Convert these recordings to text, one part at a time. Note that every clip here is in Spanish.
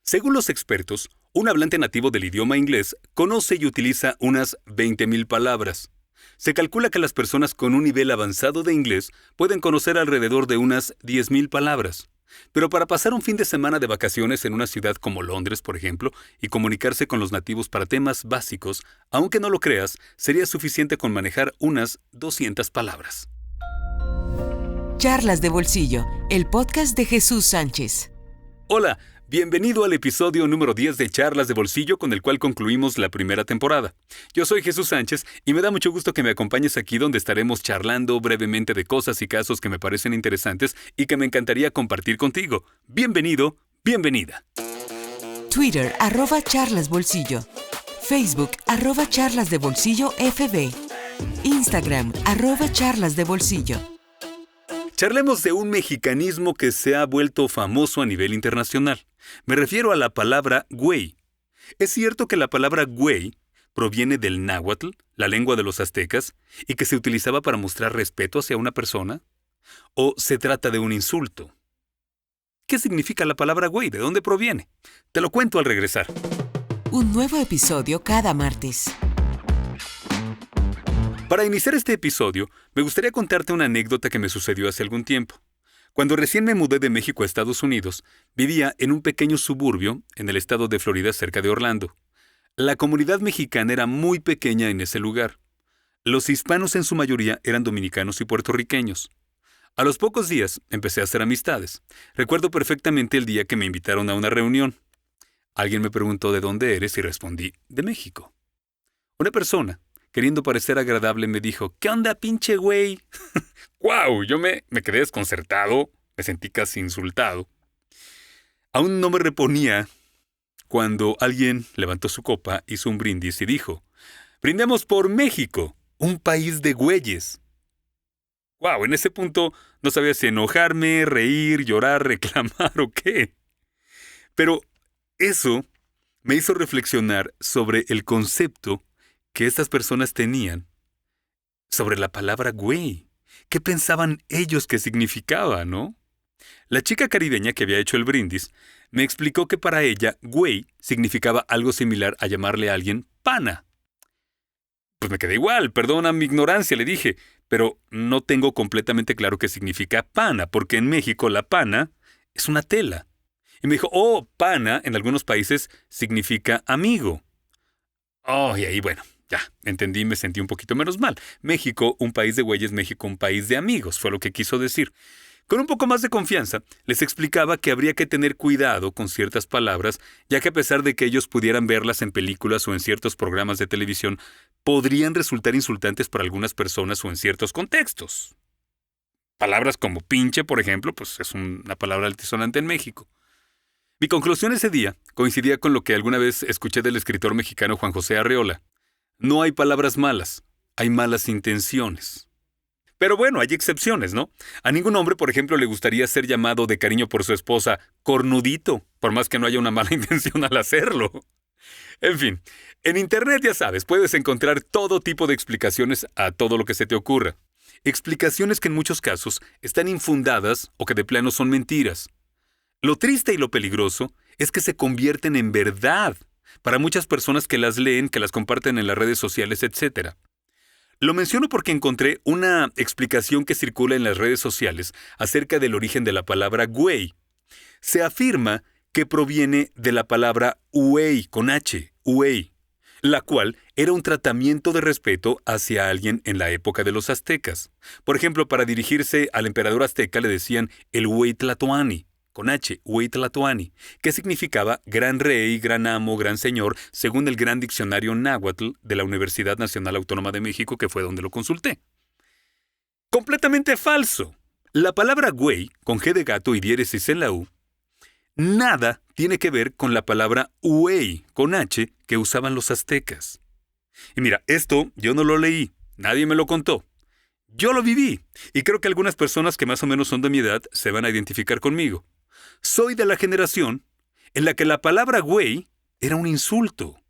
Según los expertos, un hablante nativo del idioma inglés conoce y utiliza unas 20.000 palabras. Se calcula que las personas con un nivel avanzado de inglés pueden conocer alrededor de unas 10.000 palabras. Pero para pasar un fin de semana de vacaciones en una ciudad como Londres, por ejemplo, y comunicarse con los nativos para temas básicos, aunque no lo creas, sería suficiente con manejar unas 200 palabras. Charlas de Bolsillo, el podcast de Jesús Sánchez. Hola, bienvenido al episodio número 10 de Charlas de Bolsillo, con el cual concluimos la primera temporada. Yo soy Jesús Sánchez y me da mucho gusto que me acompañes aquí, donde estaremos charlando brevemente de cosas y casos que me parecen interesantes y que me encantaría compartir contigo. Bienvenido, bienvenida. Twitter, @charlasbolsillo. Facebook, @charlasdebolsillo_fb. Instagram, @charlasdebolsillo. Charlemos de un mexicanismo que se ha vuelto famoso a nivel internacional. Me refiero a la palabra güey. ¿Es cierto que la palabra güey proviene del náhuatl, la lengua de los aztecas, y que se utilizaba para mostrar respeto hacia una persona? ¿O se trata de un insulto? ¿Qué significa la palabra güey? ¿De dónde proviene? Te lo cuento al regresar. Un nuevo episodio cada martes. Para iniciar este episodio, me gustaría contarte una anécdota que me sucedió hace algún tiempo. Cuando recién me mudé de México a Estados Unidos, vivía en un pequeño suburbio en el estado de Florida, cerca de Orlando. La comunidad mexicana era muy pequeña en ese lugar. Los hispanos en su mayoría eran dominicanos y puertorriqueños. A los pocos días empecé a hacer amistades. Recuerdo perfectamente el día que me invitaron a una reunión. Alguien me preguntó de dónde eres y respondí, de México. Una persona, queriendo parecer agradable, me dijo, ¿qué onda, pinche güey? ¡Guau! Yo me quedé desconcertado, me sentí casi insultado. Aún no me reponía cuando alguien levantó su copa, hizo un brindis y dijo, «Brindemos por México, un país de güeyes». ¡Guau! En ese punto no sabía si enojarme, reír, llorar, reclamar o qué. Pero eso me hizo reflexionar sobre el concepto que estas personas tenían sobre la palabra güey. ¿Qué pensaban ellos que significaba, no? La chica caribeña que había hecho el brindis me explicó que para ella, güey significaba algo similar a llamarle a alguien pana. Pues me quedé igual, perdona mi ignorancia, le dije, pero no tengo completamente claro qué significa pana, porque en México la pana es una tela. Y me dijo, pana en algunos países significa amigo. Y ahí, bueno, ya, entendí y me sentí un poquito menos mal. México, un país de güeyes, México, un país de amigos, fue lo que quiso decir. Con un poco más de confianza, les explicaba que habría que tener cuidado con ciertas palabras, ya que a pesar de que ellos pudieran verlas en películas o en ciertos programas de televisión, podrían resultar insultantes para algunas personas o en ciertos contextos. Palabras como pinche, por ejemplo, pues es una palabra altisonante en México. Mi conclusión ese día coincidía con lo que alguna vez escuché del escritor mexicano Juan José Arreola. No hay palabras malas, hay malas intenciones. Pero bueno, hay excepciones, ¿no? A ningún hombre, por ejemplo, le gustaría ser llamado de cariño por su esposa cornudito, por más que no haya una mala intención al hacerlo. En fin, en Internet, ya sabes, puedes encontrar todo tipo de explicaciones a todo lo que se te ocurra. Explicaciones que en muchos casos están infundadas o que de plano son mentiras. Lo triste y lo peligroso es que se convierten en verdad para muchas personas que las leen, que las comparten en las redes sociales, etc. Lo menciono porque encontré una explicación que circula en las redes sociales acerca del origen de la palabra güey. Se afirma que proviene de la palabra huey, con H, huey, la cual era un tratamiento de respeto hacia alguien en la época de los aztecas. Por ejemplo, para dirigirse al emperador azteca le decían el güey tlatoani, con H, Hueytlatoani, que significaba gran rey, gran amo, gran señor, según el gran diccionario náhuatl de la Universidad Nacional Autónoma de México, que fue donde lo consulté. Completamente falso. La palabra güey, con G de gato y diéresis en la U, nada tiene que ver con la palabra huey, con H, que usaban los aztecas. Y mira, esto yo no lo leí, nadie me lo contó. Yo lo viví, y creo que algunas personas que más o menos son de mi edad se van a identificar conmigo. Soy de la generación en la que la palabra güey era un insulto.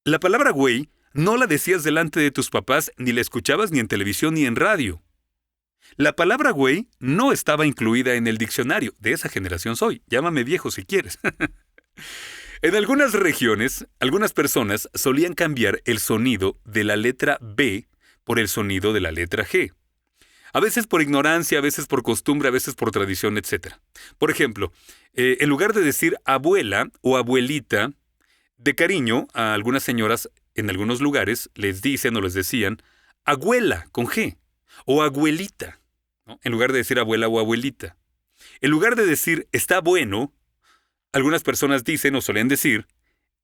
La palabra güey no la decías delante de tus papás, ni la escuchabas ni en televisión ni en radio. La palabra güey no estaba incluida en el diccionario. De esa generación soy. Llámame viejo si quieres. En algunas regiones, algunas personas solían cambiar el sonido de la letra B por el sonido de la letra G. A veces por ignorancia, a veces por costumbre, a veces por tradición, etc. Por ejemplo, en lugar de decir abuela o abuelita, de cariño a algunas señoras en algunos lugares les dicen o les decían abuela con G o abuelita, ¿no? En lugar de decir abuela o abuelita. En lugar de decir está bueno, algunas personas dicen o solían decir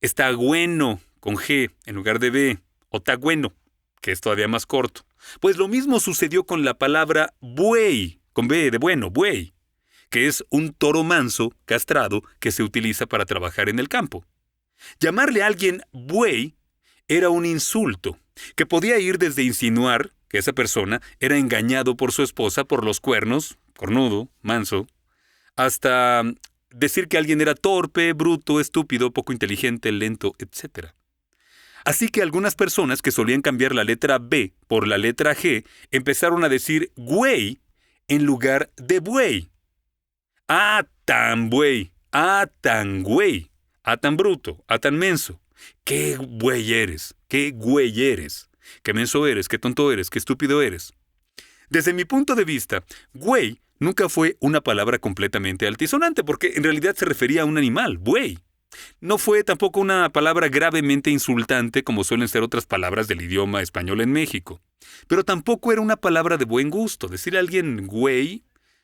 está bueno con G en lugar de B o está bueno, que es todavía más corto. Pues lo mismo sucedió con la palabra buey, con B de bueno, buey, que es un toro manso, castrado, que se utiliza para trabajar en el campo. Llamarle a alguien buey era un insulto, que podía ir desde insinuar que esa persona era engañado por su esposa por los cuernos, cornudo, manso, hasta decir que alguien era torpe, bruto, estúpido, poco inteligente, lento, etc. Así que algunas personas que solían cambiar la letra B por la letra G empezaron a decir güey en lugar de buey. Ah, tan buey, ah, tan güey, ah, tan bruto, ah, tan menso. ¡Qué güey eres! ¡Qué güey eres! ¡Qué menso eres! ¡Qué tonto eres! ¡Qué estúpido eres! Desde mi punto de vista, güey nunca fue una palabra completamente altisonante porque en realidad se refería a un animal, buey. No fue tampoco una palabra gravemente insultante como suelen ser otras palabras del idioma español en México. Pero tampoco era una palabra de buen gusto. Decirle a alguien güey,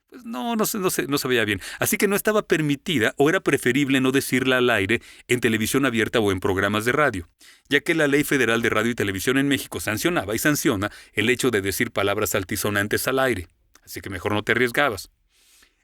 pues no se veía bien. Así que no estaba permitida o era preferible no decirla al aire en televisión abierta o en programas de radio, ya que la Ley Federal de Radio y Televisión en México sancionaba y sanciona el hecho de decir palabras altisonantes al aire. Así que mejor no te arriesgabas.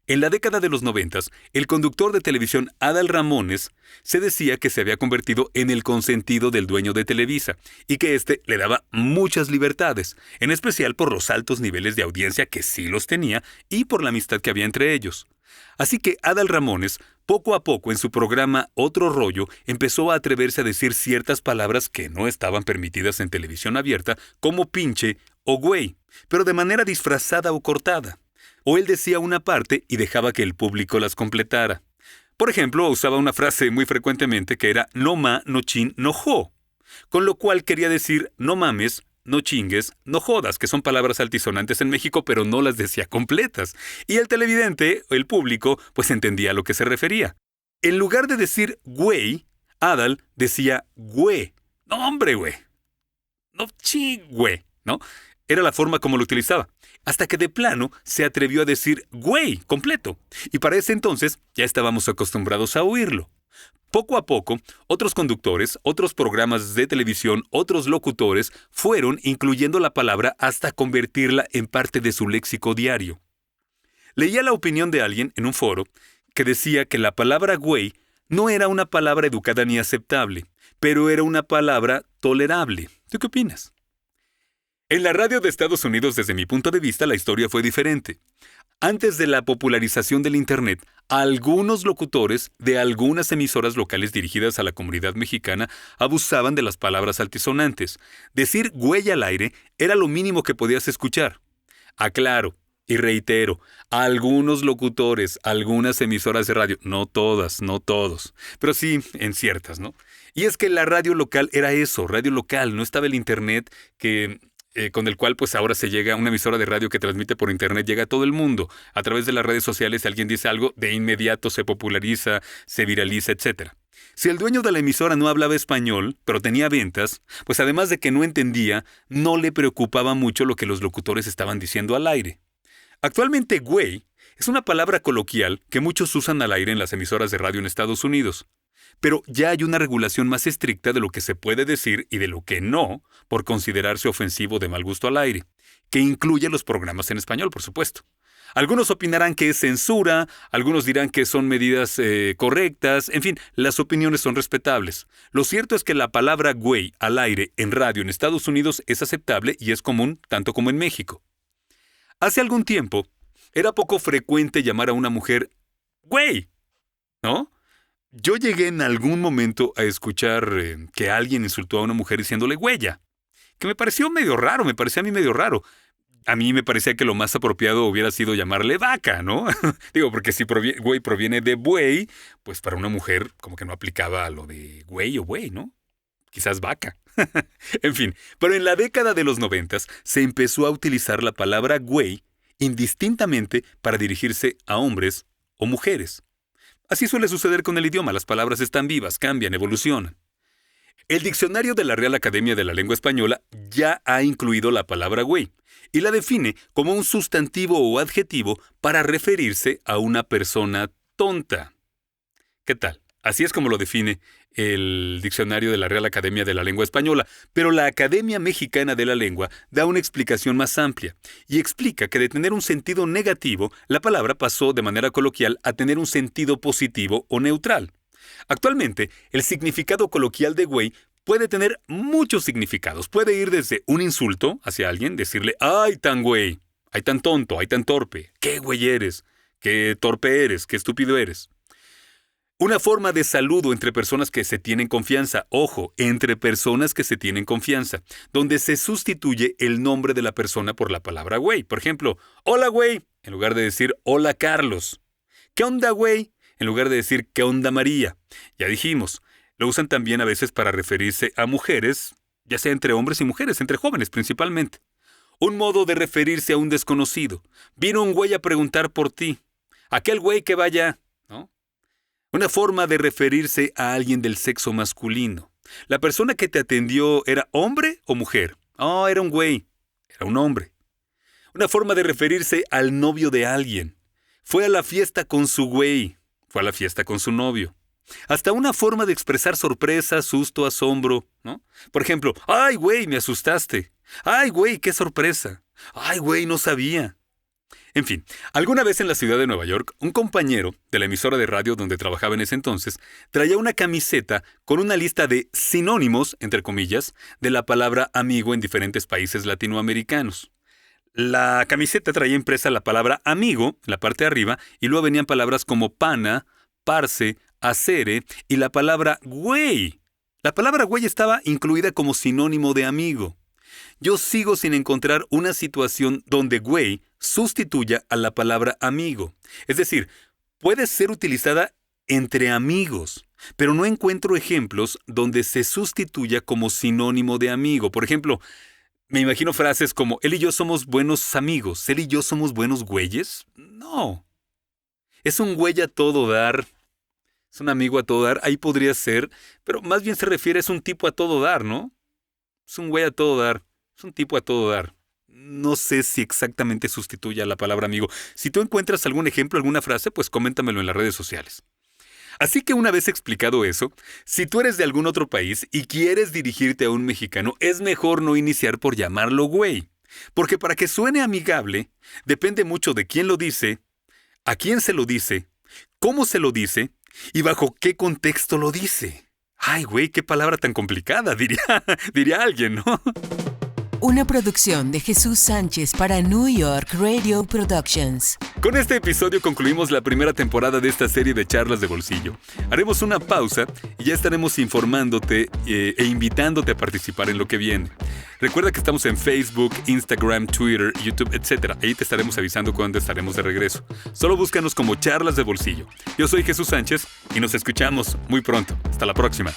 En la década de los 90, el conductor de televisión Adal Ramones se decía que se había convertido en el consentido del dueño de Televisa y que éste le daba muchas libertades, en especial por los altos niveles de audiencia que sí los tenía y por la amistad que había entre ellos. Así que Adal Ramones, poco a poco en su programa Otro Rollo, empezó a atreverse a decir ciertas palabras que no estaban permitidas en televisión abierta, como pinche o güey, pero de manera disfrazada o cortada. O él decía una parte y dejaba que el público las completara. Por ejemplo, usaba una frase muy frecuentemente que era no ma, no chin, no jo, con lo cual quería decir no mames, no chingues, no jodas, que son palabras altisonantes en México, pero no las decía completas. Y el televidente, el público, pues entendía a lo que se refería. En lugar de decir güey, Adal decía güey. No, hombre, güey. No chingüe, ¿no? Era la forma como lo utilizaba. Hasta que de plano se atrevió a decir güey completo. Y para ese entonces ya estábamos acostumbrados a oírlo. Poco a poco, otros conductores, otros programas de televisión, otros locutores fueron incluyendo la palabra hasta convertirla en parte de su léxico diario. Leía la opinión de alguien en un foro que decía que la palabra güey no era una palabra educada ni aceptable, pero era una palabra tolerable. ¿Tú qué opinas? En la radio de Estados Unidos, desde mi punto de vista, la historia fue diferente. Antes de la popularización del Internet, algunos locutores de algunas emisoras locales dirigidas a la comunidad mexicana abusaban de las palabras altisonantes. Decir güey al aire era lo mínimo que podías escuchar. Aclaro y reitero, algunos locutores, algunas emisoras de radio, no todas, no todos, pero sí en ciertas, ¿no? Y es que la radio local era eso, radio local, no estaba el Internet con el cual pues ahora se llega a una emisora de radio que transmite por internet, llega a todo el mundo. A través de las redes sociales, si alguien dice algo, de inmediato se populariza, se viraliza, etc. Si el dueño de la emisora no hablaba español, pero tenía ventas, pues además de que no entendía, no le preocupaba mucho lo que los locutores estaban diciendo al aire. Actualmente, güey es una palabra coloquial que muchos usan al aire en las emisoras de radio en Estados Unidos. Pero ya hay una regulación más estricta de lo que se puede decir y de lo que no, por considerarse ofensivo de mal gusto al aire, que incluye los programas en español, por supuesto. Algunos opinarán que es censura, algunos dirán que son medidas correctas, en fin, las opiniones son respetables. Lo cierto es que la palabra güey al aire en radio en Estados Unidos es aceptable y es común tanto como en México. Hace algún tiempo, era poco frecuente llamar a una mujer güey, ¿no? Yo llegué en algún momento a escuchar que alguien insultó a una mujer diciéndole güeya, que me pareció medio raro, me parecía a mí medio raro. A mí me parecía que lo más apropiado hubiera sido llamarle vaca, ¿no? Digo, porque si güey proviene de buey, pues para una mujer como que no aplicaba lo de güey o buey, ¿no? Quizás vaca. En fin, pero en la década de los 90 se empezó a utilizar la palabra güey indistintamente para dirigirse a hombres o mujeres. Así suele suceder con el idioma, las palabras están vivas, cambian, evolucionan. El diccionario de la Real Academia de la Lengua Española ya ha incluido la palabra güey y la define como un sustantivo o adjetivo para referirse a una persona tonta. ¿Qué tal? Así es como lo define el diccionario de la Real Academia de la Lengua Española, pero la Academia Mexicana de la Lengua da una explicación más amplia y explica que de tener un sentido negativo, la palabra pasó de manera coloquial a tener un sentido positivo o neutral. Actualmente, el significado coloquial de güey puede tener muchos significados. Puede ir desde un insulto hacia alguien, decirle, ¡ay, tan güey! ¡Ay, tan tonto! ¡Ay, tan torpe! ¡Qué güey eres! ¡Qué torpe eres! ¡Qué estúpido eres! Una forma de saludo entre personas que se tienen confianza. Ojo, entre personas que se tienen confianza, donde se sustituye el nombre de la persona por la palabra güey. Por ejemplo, hola güey, en lugar de decir hola Carlos. ¿Qué onda güey? En lugar de decir ¿qué onda María? Ya dijimos, lo usan también a veces para referirse a mujeres, ya sea entre hombres y mujeres, entre jóvenes principalmente. Un modo de referirse a un desconocido. Vino un güey a preguntar por ti. Aquel güey que vaya, ¿no? Una forma de referirse a alguien del sexo masculino. ¿La persona que te atendió era hombre o mujer? Oh, era un güey. Era un hombre. Una forma de referirse al novio de alguien. Fue a la fiesta con su güey. Fue a la fiesta con su novio. Hasta una forma de expresar sorpresa, susto, asombro, ¿no? Por ejemplo, ¡ay, güey, me asustaste! ¡Ay, güey, qué sorpresa! ¡Ay, güey, no sabía! En fin, alguna vez en la ciudad de Nueva York, un compañero de la emisora de radio donde trabajaba en ese entonces traía una camiseta con una lista de sinónimos, entre comillas, de la palabra amigo en diferentes países latinoamericanos. La camiseta traía impresa la palabra amigo en la parte de arriba y luego venían palabras como pana, parce, acere y la palabra güey. La palabra güey estaba incluida como sinónimo de amigo. Yo sigo sin encontrar una situación donde güey sustituya a la palabra amigo. Es decir, puede ser utilizada entre amigos, pero no encuentro ejemplos donde se sustituya como sinónimo de amigo. Por ejemplo, me imagino frases como, él y yo somos buenos amigos, él y yo somos buenos güeyes. No. Es un güey a todo dar. Es un amigo a todo dar. Ahí podría ser, pero más bien se refiere a un tipo a todo dar, ¿no? Es un güey a todo dar. Es un tipo a todo dar. No sé si exactamente sustituye a la palabra amigo. Si tú encuentras algún ejemplo, alguna frase, pues coméntamelo en las redes sociales. Así que una vez explicado eso, si tú eres de algún otro país y quieres dirigirte a un mexicano, es mejor no iniciar por llamarlo güey. Porque para que suene amigable, depende mucho de quién lo dice, a quién se lo dice, cómo se lo dice y bajo qué contexto lo dice. Ay, güey, qué palabra tan complicada, diría alguien, ¿no? Una producción de Jesús Sánchez para New York Radio Productions. Con este episodio concluimos la primera temporada de esta serie de charlas de bolsillo. Haremos una pausa y ya estaremos informándote e invitándote a participar en lo que viene. Recuerda que estamos en Facebook, Instagram, Twitter, YouTube, etc. Ahí te estaremos avisando cuando estaremos de regreso. Solo búscanos como Charlas de Bolsillo. Yo soy Jesús Sánchez y nos escuchamos muy pronto. Hasta la próxima.